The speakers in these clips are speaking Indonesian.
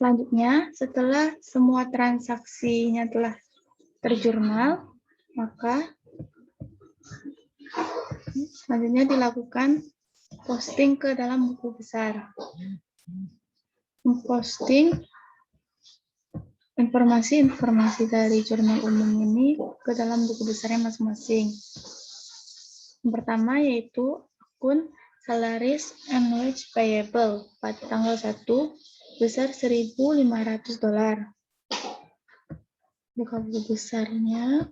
Selanjutnya, setelah semua transaksinya telah terjurnal, maka selanjutnya dilakukan posting ke dalam buku besar. Memposting informasi-informasi dari jurnal umum ini ke dalam buku besarnya masing-masing. Yang pertama yaitu akun Salaries and Wage Payable pada tanggal 1 besar $1.500. Buka buku besarnya.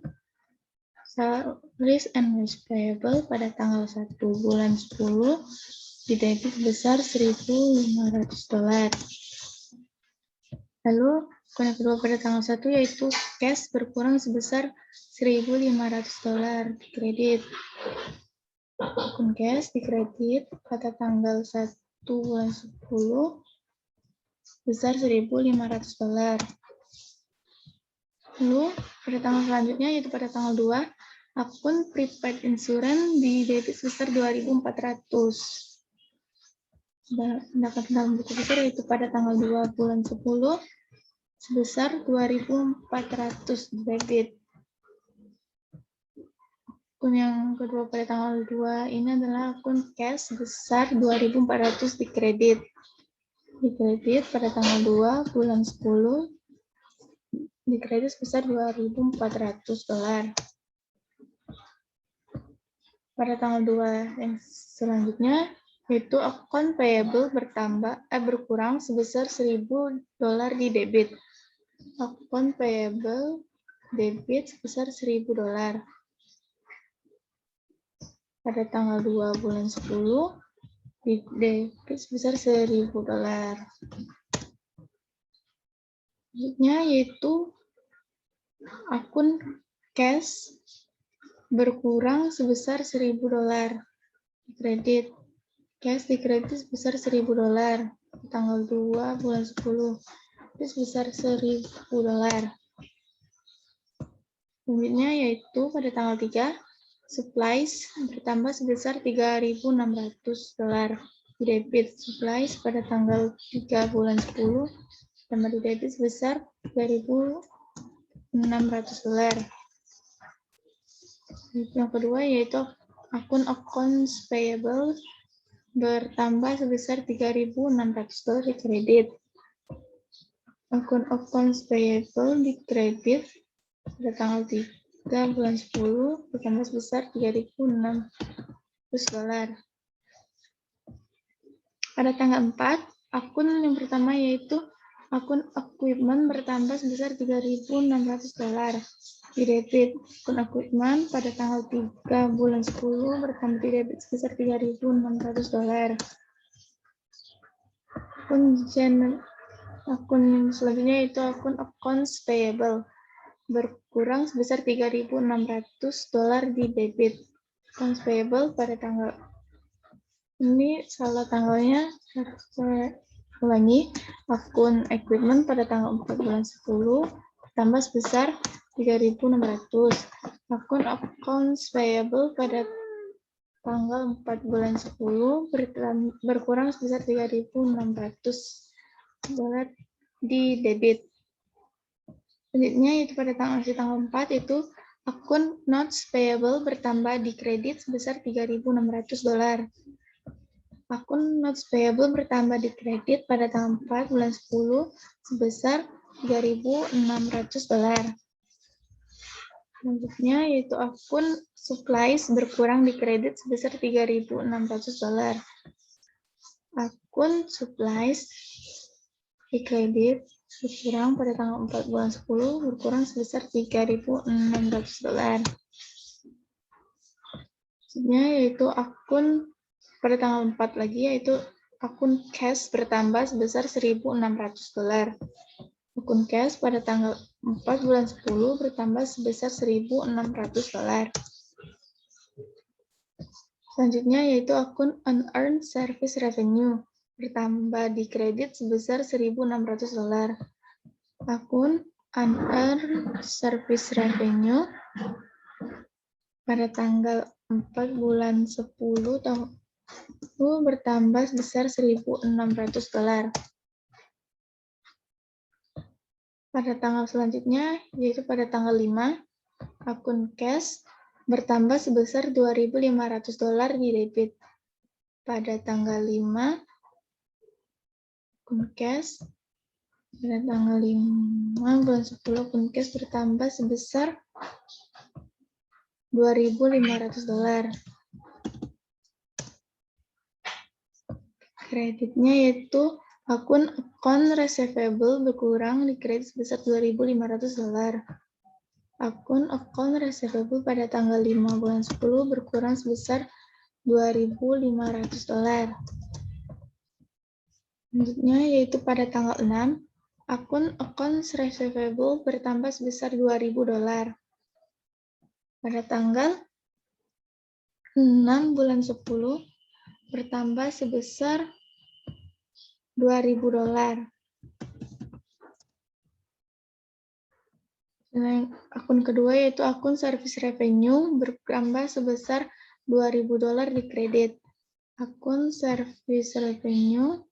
Salaries and Wage Payable pada tanggal 1 bulan 10 didebit besar $1.500. Lalu akun yang kedua pada tanggal 1 yaitu cash berkurang sebesar $1.500 dikredit. Akun cash dikredit pada tanggal 1 bulan 10 besar $1.500. Lalu pada tanggal selanjutnya yaitu pada tanggal 2 akun prepaid insurance didebit sebesar $2.400. Sedangkan dalam buku besar yaitu pada tanggal 2 bulan 10 sebesar $2.400 debit. Akun yang kedua pada tanggal 2 ini adalah akun cash sebesar $2.400 dikredit. Dikredit pada tanggal 2 bulan 10 dikredit sebesar $2.400. Pada tanggal 2 yang selanjutnya yaitu akun payable berkurang sebesar $1.000 di debit. Akun payable debit sebesar $1.000. Pada tanggal 2 bulan 10 di debit sebesar $1.000. Selanjutnya yaitu akun cash berkurang sebesar $1.000 dikredit. Cash dikredit sebesar $1.000 tanggal 2 bulan 10 itu sebesar $1.000. Selanjutnya yaitu pada tanggal 3 supplies bertambah sebesar $3.600 di debit. Supplies pada tanggal 3 bulan 10 tambah di debit sebesar $3.600. Yang kedua yaitu akun accounts payable bertambah sebesar $3.600 di kredit. Akun accounts payable di kredit pada tanggal 3 bulan 10 bertambah sebesar $3.600. Pada tanggal 4, akun yang pertama yaitu akun equipment bertambah sebesar $3.600 di debit. Akun equipment pada tanggal 3 bulan 10 bertambah di debit sebesar $3.600. Akun yang selanjutnya yaitu akun accounts payable berkurang sebesar $3.600 di debit. Accounts payable pada tanggal ini salah tanggalnya, saya ulangi. Akun equipment pada tanggal 4 bulan 10 tambah sebesar $3.600. Akun accounts payable pada tanggal 4 bulan 10 berkurang sebesar $3.600 di debit. Selanjutnya yaitu pada tanggal 4 itu akun notes payable bertambah di kredit sebesar $3.600. Akun notes payable bertambah di kredit pada tanggal 4 bulan 10 sebesar $3.600. Selanjutnya yaitu akun supplies berkurang di kredit sebesar $3.600. Akun supplies di kredit berkurang pada tanggal 4 bulan 10 berkurang sebesar $3.600. Selanjutnya yaitu akun pada tanggal 4 lagi yaitu akun cash bertambah sebesar $1.600. Akun cash pada tanggal 4 bulan 10 bertambah sebesar $1.600. Selanjutnya yaitu akun unearned service revenue bertambah di kredit sebesar $1.600. Akun unearned service revenue pada tanggal 4 bulan 10 tahun bertambah sebesar $1.600. Pada tanggal selanjutnya, yaitu pada tanggal 5, akun cash bertambah sebesar $2.500 di debit. Pada tanggal 5, akun cash pada tanggal 5 bulan 10, akun cash bertambah sebesar $2.500. Kreditnya yaitu akun account receivable berkurang di kredit sebesar $2.500. Akun account receivable pada tanggal 5 bulan 10 berkurang sebesar $2.500. Selanjutnya yaitu pada tanggal 6, akun accounts receivable bertambah sebesar $2.000. Pada tanggal 6 bulan 10 bertambah sebesar $2.000. Dan akun kedua yaitu akun service revenue bertambah sebesar $2.000 di kredit. Akun service revenue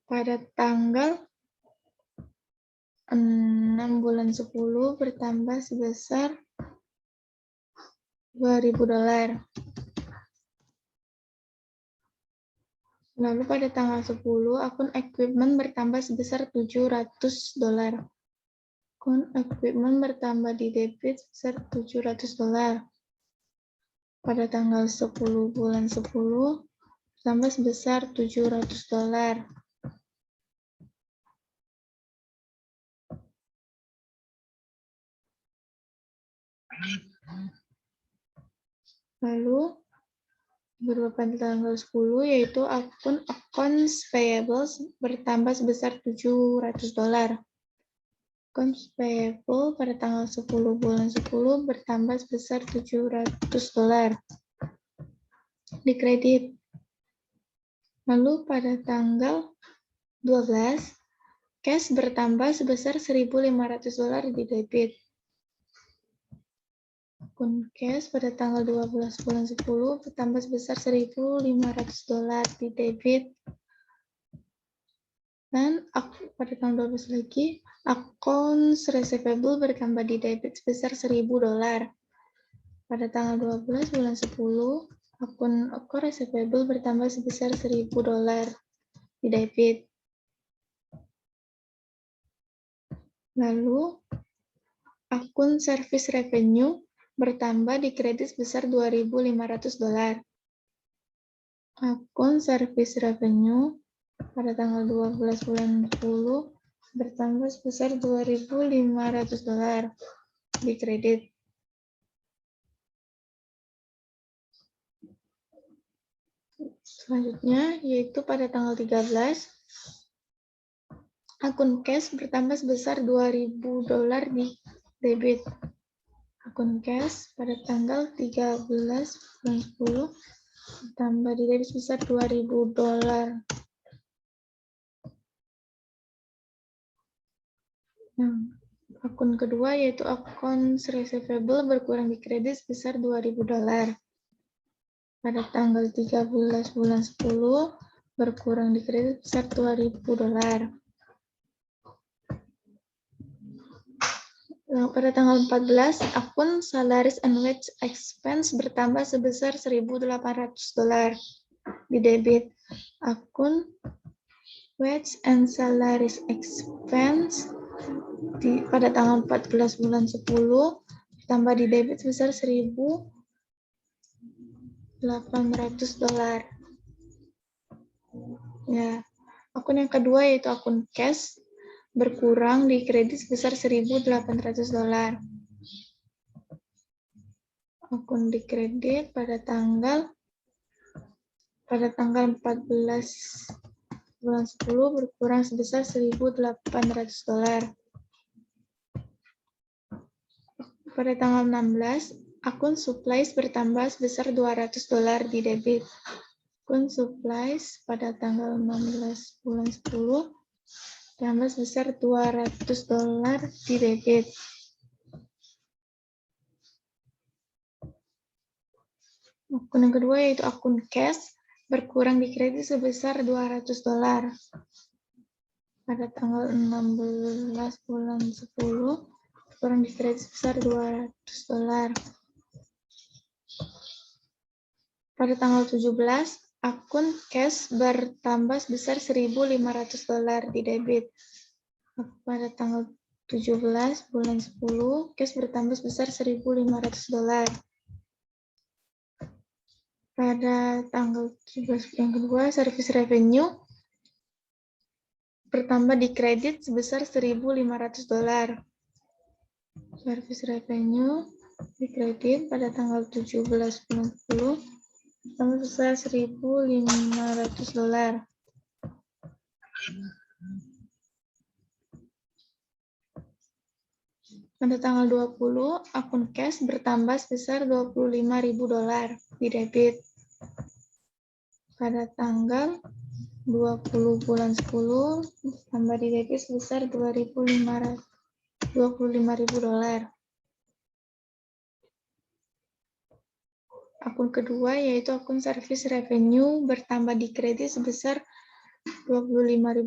pada tanggal 6 bulan 10 bertambah sebesar $2.000. Lalu pada tanggal 10, akun equipment bertambah sebesar $700. Akun equipment bertambah di debit sebesar $700. Pada tanggal 10 bulan 10, bertambah sebesar $700. Lalu, beberapa tanggal 10 yaitu akun accounts payables bertambah sebesar $700. Accounts payable pada tanggal 10 bulan 10 bertambah sebesar $700 di kredit. Lalu pada tanggal 12, cash bertambah sebesar $1.500 di debit. Akun cash pada tanggal 12 bulan 10 bertambah sebesar $1.500 di debit. Dan pada tanggal 12 lagi, accounts receivable bertambah di debit sebesar $1.000. Pada tanggal 12 bulan 10, akun receivable bertambah sebesar $1.000 di debit. Lalu, akun service revenue bertambah di kredit sebesar $2.500. Akun service revenue pada tanggal 12 bulan 10 bertambah sebesar $2.500 di kredit. Selanjutnya, yaitu pada tanggal 13, akun cash bertambah sebesar $2.000 di debit. Akun cash pada tanggal 13 bulan 10 bertambah di debit sebesar $2.000. Nah, akun kedua yaitu akun receivable berkurang di kredit sebesar $2.000. Pada tanggal 13 bulan 10 berkurang di kredit sebesar $2.000. Pada tanggal 14, akun salaries and wage expense bertambah sebesar $1.800 di debit. Akun wage and salaries expense pada tanggal 14 bulan 10 ditambah di debit sebesar $1.800. Ya, akun yang kedua yaitu akun cash berkurang di kredit sebesar $1.800. Akun di kredit pada tanggal 14 bulan 10 berkurang sebesar $1.800. Pada tanggal 16, akun supplies bertambah sebesar $200 di debit. Akun supplies pada tanggal 16 bulan 10 tambah sebesar $200 di debit. Akun yang kedua yaitu akun cash berkurang di kredit sebesar $200. pada tanggal 16 bulan 10 kurang di kredit sebesar $200. Pada tanggal 17, akun cash bertambah sebesar $1.500 di debit. Pada tanggal 17 bulan 10, cash bertambah sebesar $1.500. Pada tanggal 17 yang kedua, service revenue bertambah di kredit sebesar $1.500. Service revenue di kredit pada tanggal 17 bulan 10 bertambah sebesar $1.500. Pada tanggal 20, akun cash bertambah sebesar $25.000 di debit. Pada tanggal 20 bulan 10, tambah di debit sebesar $25.000. Akun kedua yaitu akun service revenue bertambah di kredit sebesar $25.000.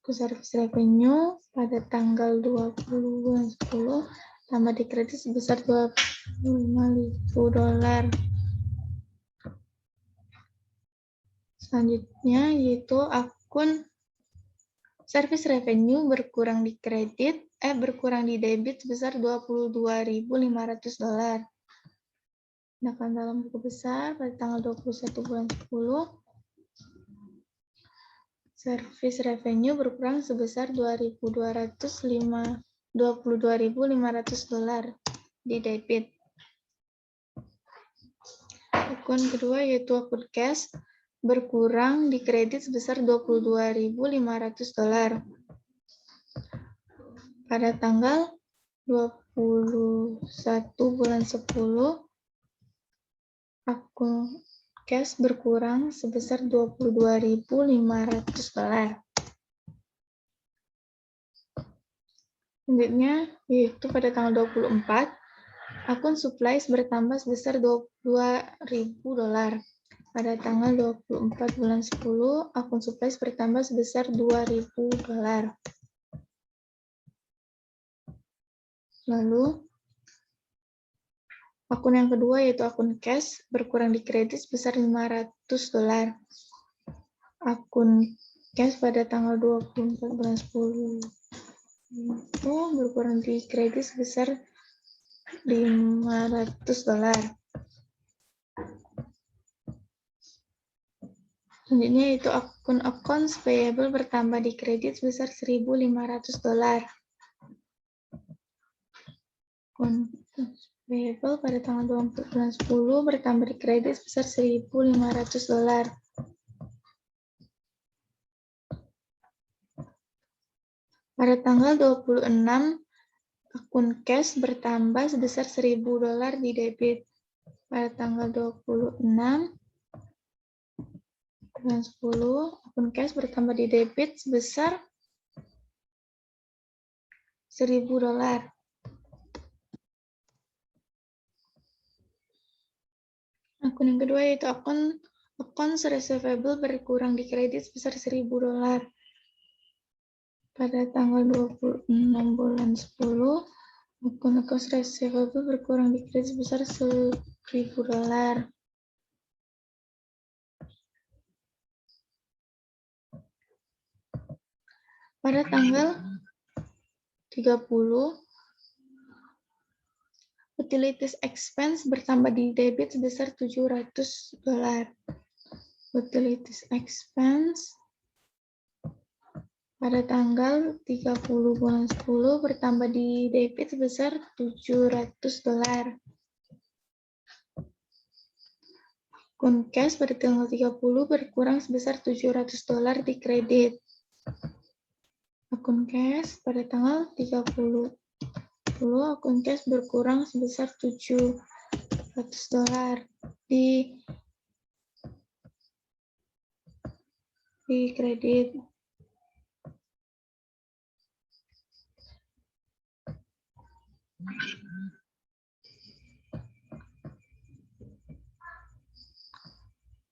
Akun service revenue pada tanggal 20 bulan 10 tambah di kredit sebesar $25.000. Selanjutnya yaitu akun service revenue berkurang di debit sebesar $22.500. Sedangkan dalam buku besar pada tanggal 21 bulan 10, service revenue berkurang sebesar $22.500 di debit. Akun kedua yaitu akun cash berkurang di kredit sebesar $22.500. Pada tanggal 21 bulan 10, akun cash berkurang sebesar $22.500. Selanjutnya, yaitu pada tanggal 24, akun supplies bertambah sebesar $2.000. Pada tanggal 24 bulan 10, akun supplies bertambah sebesar $2.000. Lalu, akun yang kedua yaitu akun cash berkurang di kredit sebesar $500. Akun cash pada tanggal 24 bulan 10 itu berkurang di kredit sebesar $500. Selanjutnya yaitu akun accounts payable bertambah di kredit sebesar $1.500. Akun payable pada tanggal 24 bulan 10 bertambah di kredit sebesar $1.500. Pada tanggal 26, akun cash bertambah sebesar $1.000 di debit. Pada tanggal 26 bulan 10, akun cash bertambah di debit sebesar $1.000. Akun yang kedua yaitu accounts receivable berkurang di kredit sebesar $1.000. Pada tanggal 26 bulan 10, akun accounts receivable berkurang di kredit sebesar $1.000. Pada tanggal 30, utilities expense bertambah di debit sebesar $700. Utilities expense pada tanggal 30 bulan 10 bertambah di debit sebesar $700. Akun cash pada tanggal 30 berkurang sebesar $700 di kredit. Akun cash pada tanggal 30 akun cash berkurang sebesar $700 di kredit.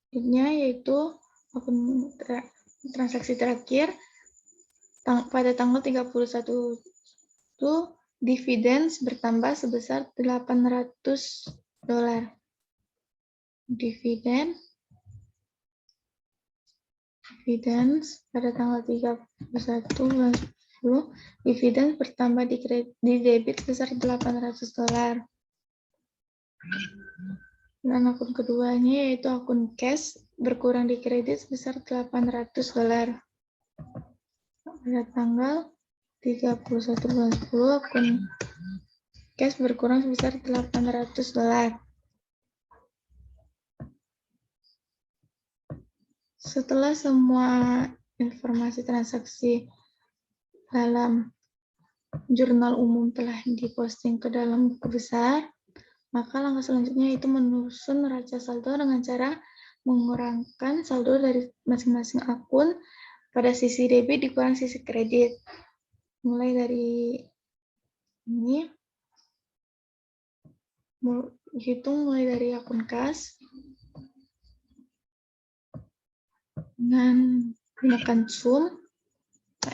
Selanjutnya yaitu akun transaksi terakhir pada tanggal 31 itu dividen bertambah sebesar $800. Dividen pada tanggal 31 bulan 10, dividen bertambah di debit sebesar $800. Dan akun keduanya yaitu akun cash berkurang di kredit sebesar $800. Pada tanggal 31 bulan 10, akun cash berkurang sebesar $800. Setelah semua informasi transaksi dalam jurnal umum telah diposting ke dalam buku besar, maka langkah selanjutnya yaitu menyusun neraca saldo dengan cara mengurangkan saldo dari masing-masing akun pada sisi debit dikurang sisi kredit. Mulai dari ini, hitung mulai dari akun kas dengan gunakan sum,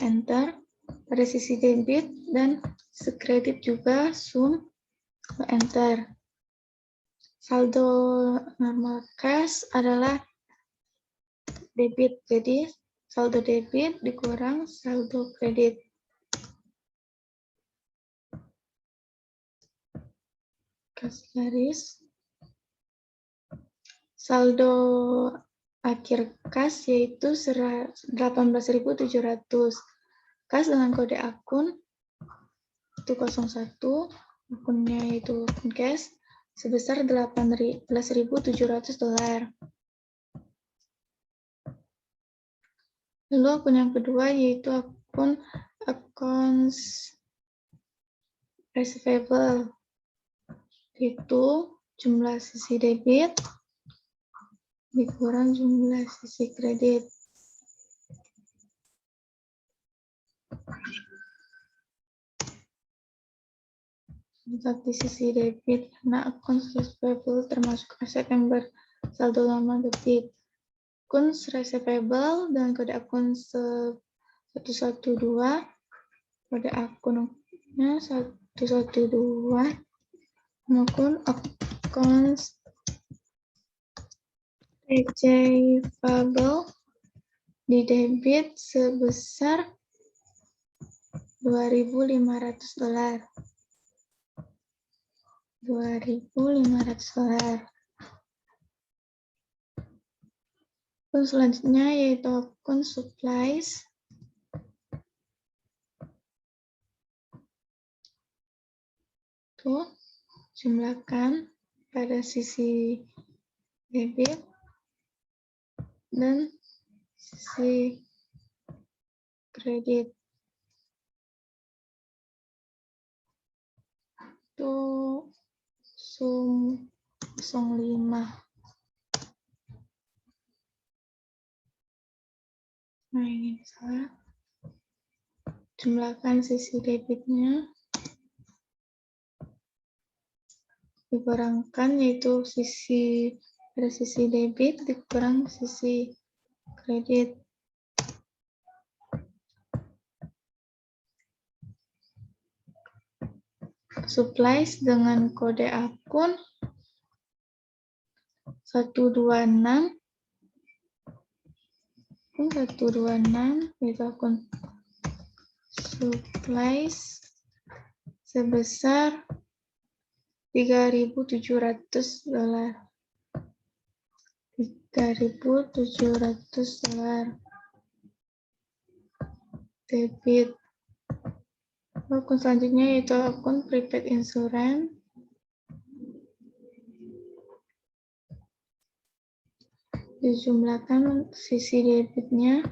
enter, pada sisi debit dan sisi kredit juga sum, enter. Saldo normal cash adalah debit, jadi saldo debit dikurang saldo kredit. Garis saldo akhir kas yaitu 18.700. Kas dengan kode akun 101, akunnya yaitu akun cash sebesar $18.700. Lalu akun yang kedua yaitu akun accounts receivable, itu jumlah sisi debit dikurang jumlah sisi kredit. Di sisi debit, karena akun receivable termasuk aset yang bersaldo normal debit. Akun receivable dengan kode akun 112, kode akunnya 112, maupun akun receivable di debit sebesar $2.500. Akun selanjutnya yaitu akun supplies. Tuh, jumlahkan pada sisi debit dan sisi kredit. Itu sum 05. Nah, ini salah. Jumlahkan sisi debitnya. Dikurangkan yaitu pada sisi debit dikurang sisi kredit. Supplies dengan kode akun 126 yaitu akun supplies sebesar $3.700. Debit. Akun selanjutnya yaitu akun prepaid insurance. Dijumlahkan sisi debitnya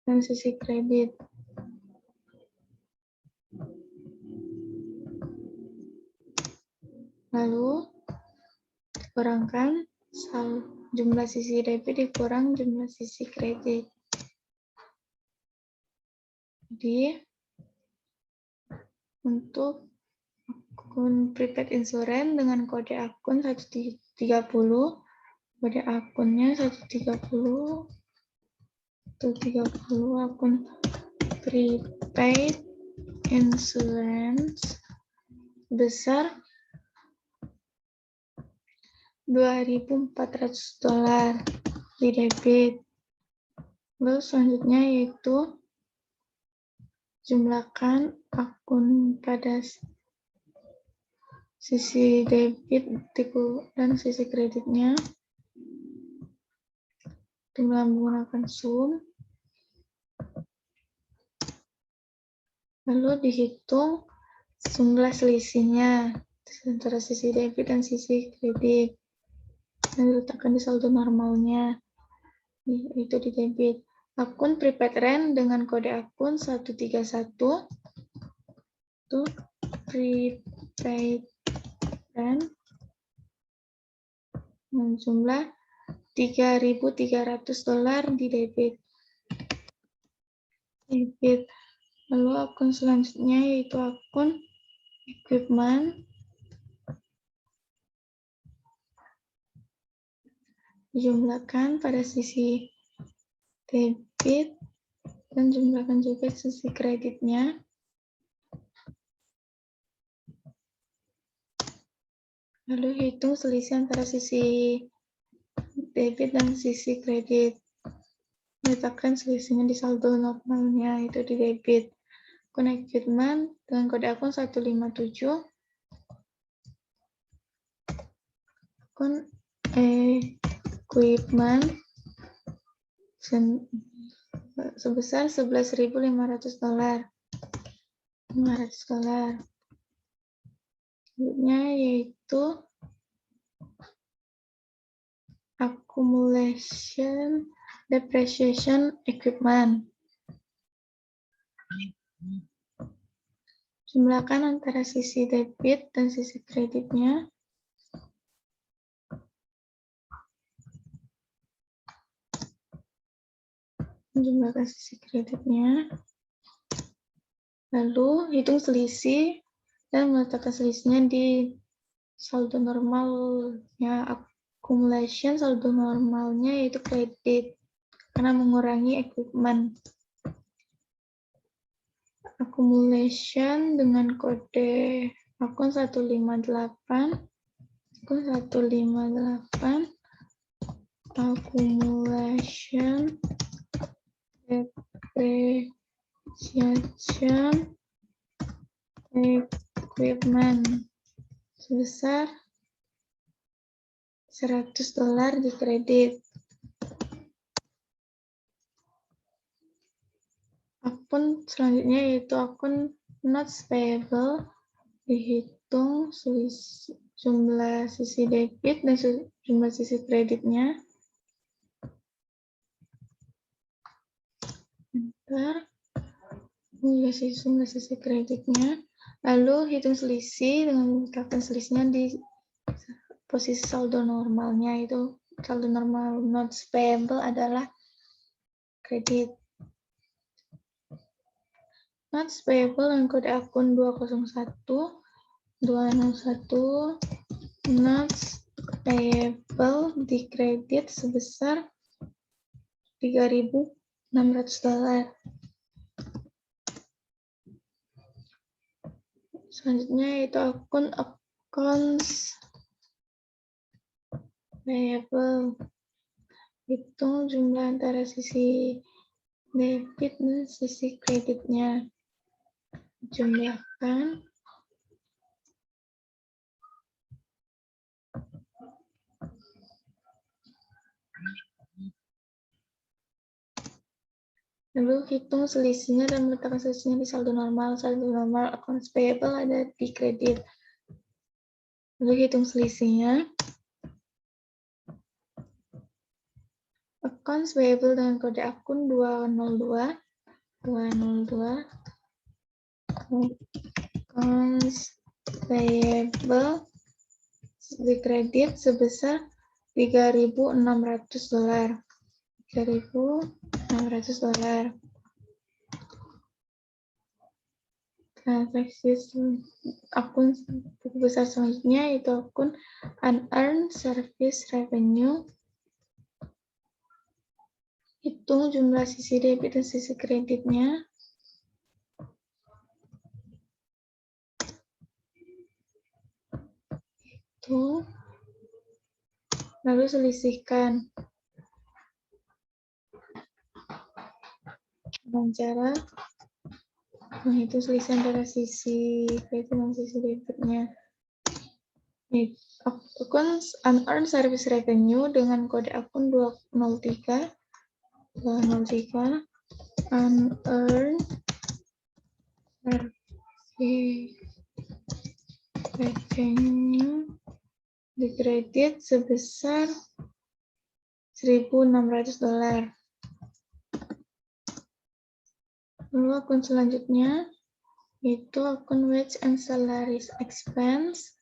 dan sisi kredit. Lalu kurangkan jumlah sisi debit dikurang jumlah sisi kredit. Jadi untuk akun prepaid insurance dengan kode akun 130 Kode akunnya 130 akun prepaid insurance besar $2.400 di debit. Lalu selanjutnya yaitu jumlahkan akun pada sisi debit dan sisi kreditnya dengan menggunakan sum. Lalu dihitung jumlah selisihnya antara sisi debit dan sisi kredit. Dan diletakkan di saldo normalnya, itu di debit. Akun prepaid rent dengan kode akun 131 itu prepaid rent dengan jumlah $3.300 di debit. Lalu akun selanjutnya yaitu akun equipment. Jumlahkan pada sisi debit dan jumlahkan juga sisi kreditnya. Lalu hitung selisih antara sisi debit dan sisi kredit. Letakkan selisihnya di saldo normalnya, itu di debit. Akun equipment dengan kode akun 157. Akun equipment sebesar $11.500. Selanjutnya yaitu accumulation depreciation equipment. Jumlahkan antara sisi debit dan sisi kreditnya. Jumlahkan sisi kreditnya. Lalu hitung selisih dan meletakkan selisihnya di saldo normalnya. Accumulation saldo normalnya yaitu kredit karena mengurangi equipment. Accumulation dengan kode akun 158. Accumulation depreciation equipment sebesar $100 di kredit. Akun selanjutnya yaitu akun notes payable. Dihitung jumlah sisi debit dan jumlah sisi kreditnya. Jumlah sisi kreditnya. Lalu hitung selisih dengan meletakkan selisihnya di posisi saldo normalnya, itu saldo normal notes payable adalah kredit. Notes payable dengan kode akun 201 notes payable di kredit sebesar $3.600. Selanjutnya yaitu akun accounts payable. Hitung jumlah antara sisi debit dan sisi kreditnya. Jumlahkan lalu hitung selisihnya dan meletakkan selisihnya di saldo normal. Saldo normal accounts payable ada di kredit. Lalu hitung selisihnya. Accounts payable dengan kode akun 202. Accounts payable di kredit sebesar $3.600. Transaksi akun buku besar selanjutnya yaitu akun unearned service revenue. Hitung jumlah sisi debit dan sisi kreditnya. Hitung. Lalu selisihkan. Dengan cara menghitung selisih antara sisi kredit dan sisi debitnya. Akun unearned service revenue dengan kode akun 203 unearned service revenue dikredit sebesar $1.600. Lalu akun selanjutnya itu akun wage and salaries expense,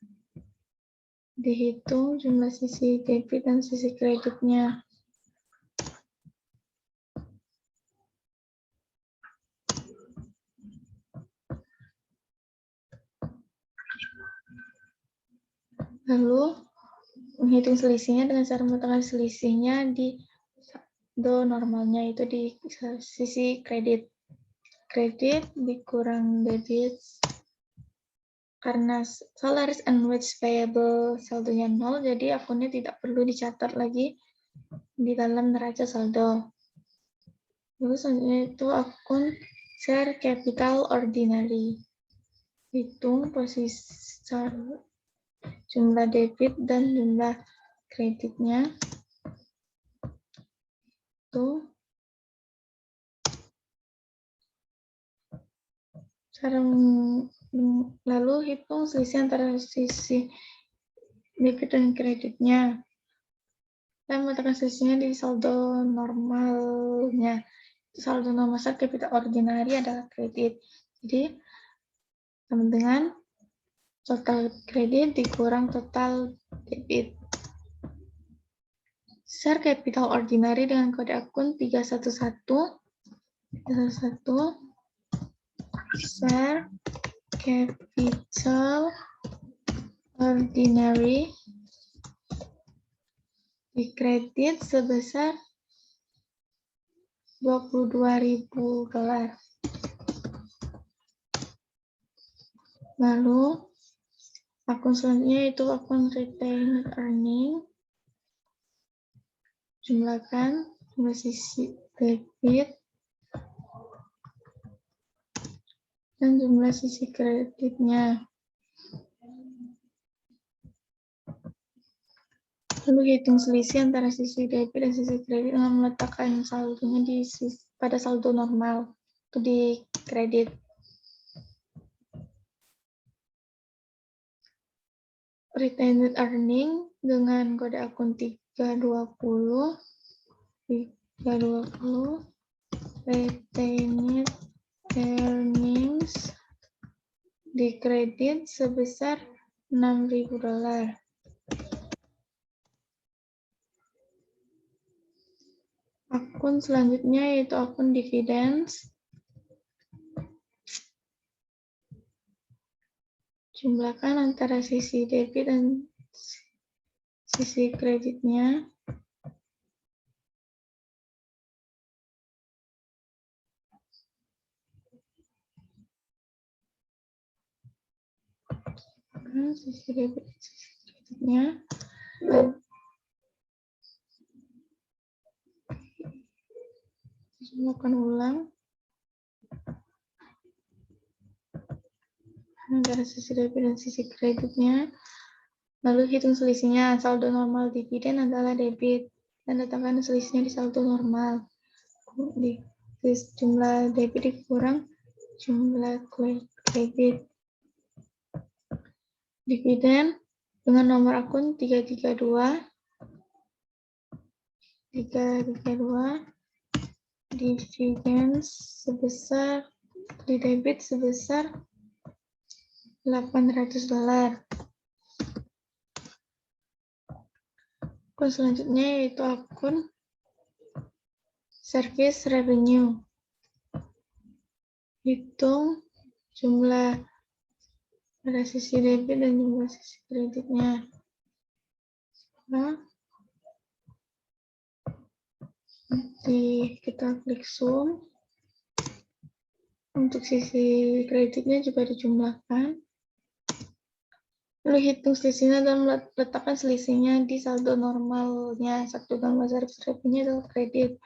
dihitung jumlah sisi debit dan sisi kreditnya. Lalu menghitung selisihnya dengan cara meletakkan selisihnya di saldo normalnya, itu di sisi kredit. Kredit dikurang debit. Karena salaries and wage payable saldonya 0, jadi akunnya tidak perlu dicatat lagi di dalam neraca saldo. Lalu selanjutnya itu akun share capital ordinary. Hitung posisi jumlah debit dan jumlah kreditnya. Itu cara lalu hitung selisih antara sisi debit dan kreditnya. Dan meletakkan selisihnya di saldo normalnya. Saldo normal saat capital ordinary adalah kredit. Jadi sama dengan total kredit dikurang total debit. Share capital ordinary dengan kode akun 311 share capital ordinary dikredit sebesar $22.000. Lalu akun selanjutnya itu akun retained earning. Jumlahkan jumlah sisi debit dan jumlah sisi kreditnya. Lalu hitung selisih antara sisi debit dan sisi kredit dengan meletakkan saldonya pada saldo normal, itu di kredit. Retained earning dengan kode akun 320 retained earnings dikredit sebesar $6.000. Akun selanjutnya yaitu akun dividends. Jumlahkan antara sisi debit dan sisi kreditnya. Sisi debit dan sisi kreditnya. Lakukan ulang antara sisi debit dan sisi kreditnya. Lalu hitung selisihnya. Saldo normal dividen adalah debit dan letakkan selisihnya di saldo normal. Jumlah debit dikurang jumlah kredit. Dividen dengan nomor akun 332 dividen sebesar di debit sebesar $800. Akun selanjutnya yaitu akun service revenue. Hitung jumlah pada sisi debit dan jumlah sisi kreditnya. Nah, kita klik sum. Untuk sisi kreditnya juga dijumlahkan. Lalu hitung selisihnya dan letakkan selisihnya di saldo normalnya. Satu gambar service revenue adalah kredit.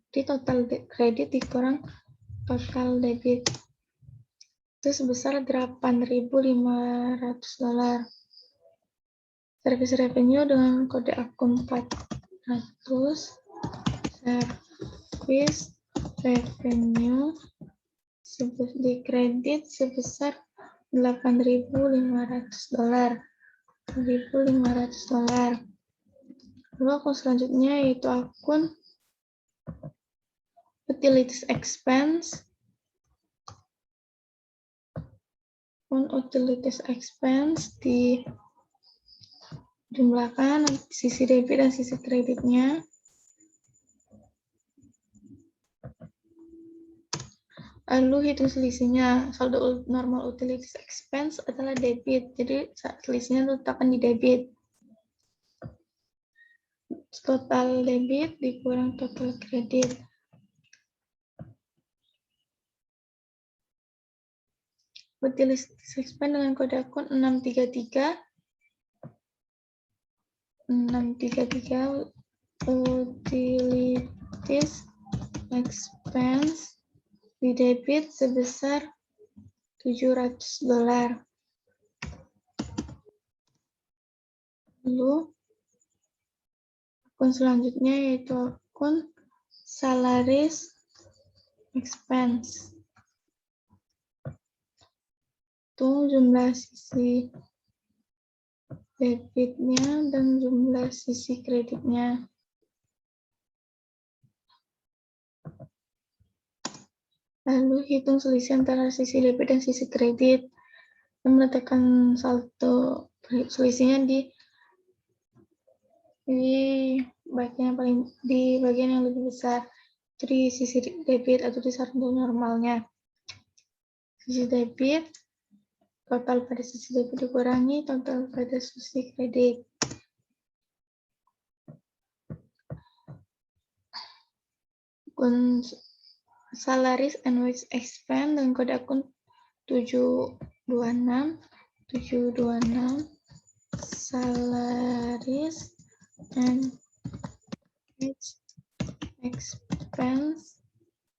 Jadi total kredit dikurang total debit. Itu sebesar $8.500. Service revenue dengan kode akun 400. Service revenue di kredit sebesar $8.500. Lalu akun selanjutnya yaitu akun utilities expense. Akun utilities expense dijumlahkan sisi debit dan sisi kreditnya. Lalu hitung selisihnya. Saldo normal utilities expense adalah debit. Jadi selisihnya letakkan di debit. Total debit dikurang total kredit. Utilities expense dengan kode akun 633 utilities expense di debit sebesar $700. Lalu akun selanjutnya yaitu akun salaries expense. Hitung jumlah sisi debitnya dan jumlah sisi kreditnya. Lalu hitung selisih antara sisi debit dan sisi kredit. Dan meletakkan saldo selisihnya di bagian yang lebih besar. Jadi sisi debit atau di saldo normalnya. Sisi debit, total pada sisi debit dikurangi total pada sisi kredit. Akun salaries and wage expense dengan kode akun 726 salaries and wage expense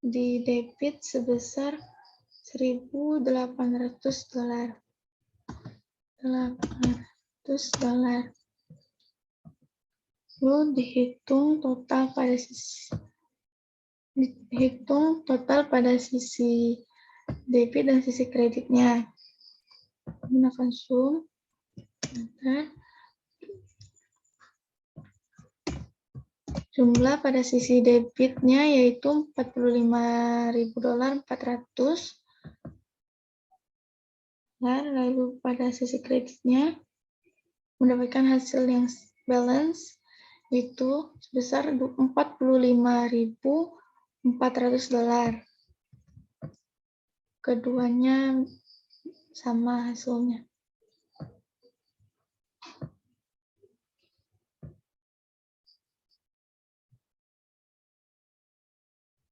di debit sebesar $1.800. Lalu dihitung total pada sisi debit dan sisi kreditnya. Gunakan sum. Jumlah pada sisi debitnya yaitu $45.400. Lalu pada sisi kreditnya mendapatkan hasil yang balance itu sebesar $45.400. Keduanya sama hasilnya.